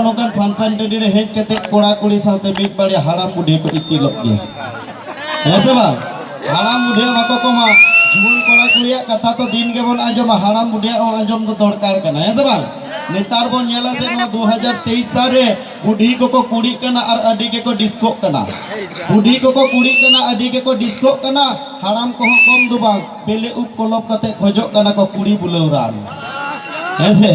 नोकान function teddy रे hedge कते कोड़ा कुड़ी साथे मिट बाड़ी हाराम बुढ़े को इतिलोक गया है से बा हाराम बुढ़े बाको को मा जुवन कोड़ा कुड़िया कथा तो दिन के बन आजम हाराम बुढ़िया और आजम तो दरकार कना है से बा नेतार बन नेला से 2023 सारे बुढ़ी को कुड़ी कना और अडी के को डिस्को कना बुढ़ी को कुड़ी कना अडी के को डिस्को कना हाराम को कम दुबा बेले उप कोलप कते खोजो कना को कुड़ी बुलेउरान ऐसे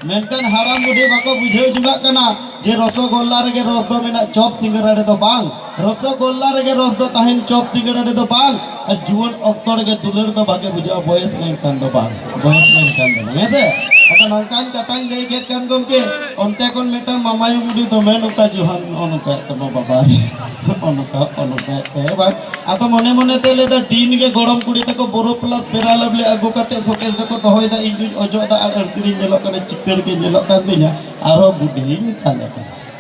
मेनकान हाराम बुढ़ी बाको बुझे जुगा कना जे रसगोल्ला रे रस दो मेना चॉप सिंगड़ा रे दो बांग रसगोल्ला रे रस दो ताहिन चॉप सिंगड़ा रे दो बांग और जुवन अक्तोड़ के दुलर दो बाके बुझा बयस मेनकान दो बांग बयस मेनकान दो ऐसे आता नंकान कताई ले gate can't गमके onte kon metang mamayu budi to menuka johan onuka tama baba onuka ba ato mone mone te leda din ge gorom kudi te ko boro plus pera lable agu kate showcase ko to hoida inju ojo da ar arsiri nyelok kan chikkar ke nyelok kan dinya aro budi ni tala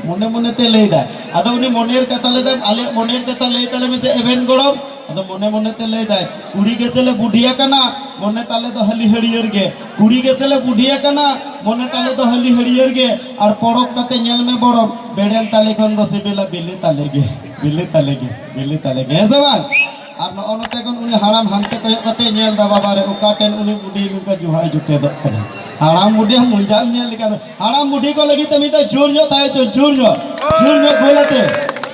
mone mone te leda ato uni moner kata leda ale moner kata le tale me se event gorom अदो मने मने ते ले दाय कुड़ी गेसेले बुढ़िया कना मने ताले तो हली हरियर गे कुड़ी गेसेले बुढ़िया कना मने ताले तो हली हरियर गे और पड़क कते नेल में बड़म बेडेल ताले खन दो सिबेला बिले ताले गे हेसे बांग और नोते कोन उनी हाराम हानते कयो कते नेल दा बाबा रे उकाटेन उनी बुढ़ी नुका जुहाय जुटे दो कना हाराम बुढ़ी मुंजा नेल लिका हाराम बुढ़ी को लगी तमी तो चूर नो ताय चूर नो बोलते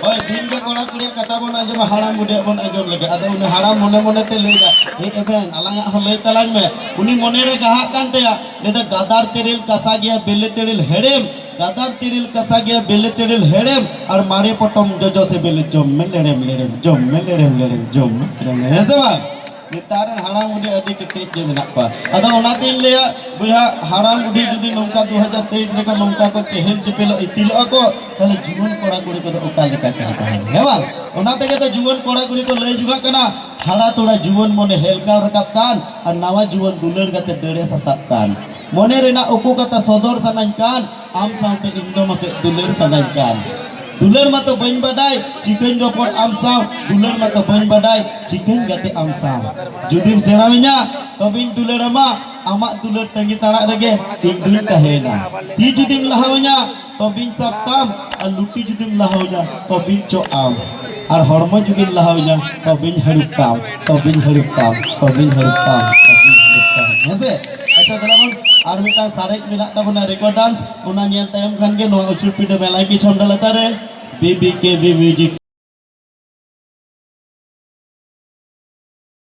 ओए दिन के कोड़ा कुड़िया कथा बन आजम हाराम बुढ़िया बन आजम लगे अदो उनी हाराम मने मने ते लेदा ए एबेन आलांगा हो ले तलांग में उनी मने रे कहा कानतेया लेदा गादार तेरिल कसा गया बेले तेरिल हेड़ेम गादार तेरिल कसा गया बेले तेरिल हेड़ेम और मारे पटम जोजो से बेले जम में लेड़ेम ऐसे बा नितारन हाराम बुढ़ी अडी के तेज जे मेना पा अदो ओनातिन लेया बुया हाराम बुढ़ी जुदी नोंका 2023 रेका नोंका को चेहल चेपेलो इतिलो को ताले जीवन कोड़ा कुड़ी को ओका लेका कहता है बा ओना तेगे तो जीवन कोड़ा कुड़ी को लय जुगा कना हाड़ा तोड़ा जीवन मने हेलका रकाब कान और नवा जीवन दुलर गते डेड़े ससाब कान मने रेना उकु कता सदर सनान कान आम साथे इंदो मसे दुलर सनान कान दुलर मा तो बन बडाय चिकन रोपड़ आम साव दुलर मा तो बन बडाय चिकन गते आम साव जुदिम सेराविnya तबिन दुलर मा आमा दुलर तंगी ताना रगे इंदुल तहेना ती जुदिम लहावnya तबिन सप्ताम और लुटी जुदिम लहावnya तबिन चो आम और हड़मो जुदिम लहावnya तबिन हरुकाम हेसे अच्छा दलाबन और मिटा सारेक मिना तबना रेकॉर्ड डांस उना नियन तायम खान के नो उशुर पीडे मेला की छंडा लतारे बीबीकेबी म्यूजिक